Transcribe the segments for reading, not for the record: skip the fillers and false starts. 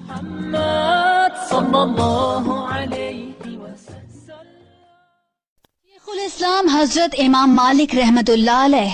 شیخ الاسلام حضرت امام مالک رحمت اللہ علیہ،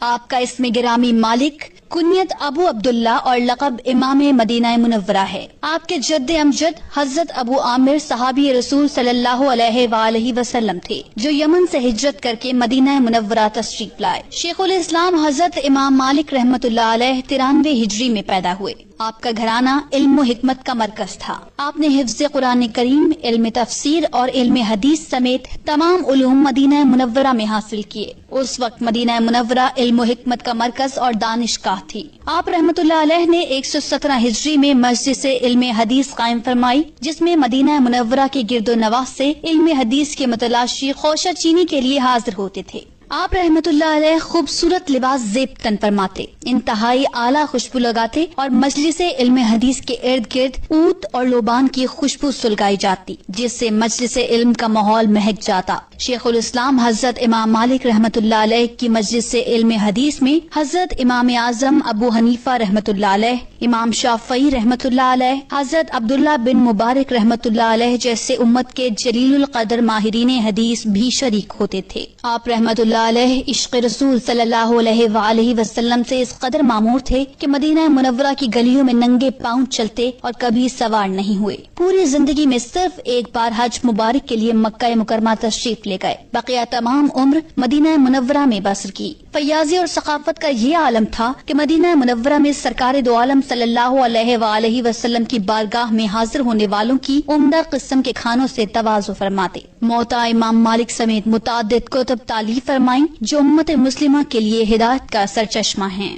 آپ کا اسم گرامی مالک، کنیت ابو عبداللہ اور لقب امام مدینہ منورہ ہے۔ آپ کے جد امجد حضرت ابو عامر صحابی رسول صلی اللہ علیہ وآلہ وسلم تھے، جو یمن سے ہجرت کر کے مدینہ منورہ تشریف لائے۔ شیخ الاسلام حضرت امام مالک رحمت اللہ علیہ 93 ہجری میں پیدا ہوئے۔ آپ کا گھرانہ علم و حکمت کا مرکز تھا۔ آپ نے حفظ قرآن کریم، علم تفسیر اور علم حدیث سمیت تمام علوم مدینہ منورہ میں حاصل کیے۔ اس وقت مدینہ منورہ علم و حکمت کا مرکز اور دانشگاہ تھی۔ آپ رحمت اللہ علیہ نے 117 ہجری میں مجلس علم حدیث قائم فرمائی، جس میں مدینہ منورہ کے گرد و نواح سے علم حدیث کے متلاشی خوشہ چینی کے لیے حاضر ہوتے تھے۔ آپ رحمت اللہ علیہ خوبصورت لباس زیب تن فرماتے، انتہائی اعلیٰ خوشبو لگاتے اور مجلس علم حدیث کے ارد گرد اود اور لوبان کی خوشبو سلگائی جاتی، جس سے مجلس علم کا ماحول مہک جاتا۔ شیخ الاسلام حضرت امام مالک رحمت اللہ علیہ کی مجلس علم حدیث میں حضرت امام اعظم ابو حنیفہ رحمت اللہ علیہ، امام شافعی رحمت اللہ علیہ، حضرت عبداللہ بن مبارک رحمت اللہ علیہ جیسے امت کے جلیل القدر ماہرین حدیث بھی شریک ہوتے تھے۔ آپ رحمت اللہ علیہ عشق رسول صلی اللہ علیہ وآلہ وسلم سے اس قدر معمور تھے کہ مدینہ منورہ کی گلیوں میں ننگے پاؤں چلتے اور کبھی سوار نہیں ہوئے۔ پوری زندگی میں صرف ایک بار حج مبارک کے لیے مکہ مکرمہ تشریف لے گئے، بقیہ تمام عمر مدینہ منورہ میں بسر کی۔ فیاضی اور ثقافت کا یہ عالم تھا کہ مدینہ منورہ میں سرکار دو عالم صلی اللہ علیہ وآلہ وسلم کی بارگاہ میں حاضر ہونے والوں کی عمدہ قسم کے کھانوں سے تواضع فرماتے۔ موطا امام مالک سمیت متعدد کتب تالیف فرمائیں جو امت مسلمہ کے لیے ہدایت کا سرچشمہ ہیں۔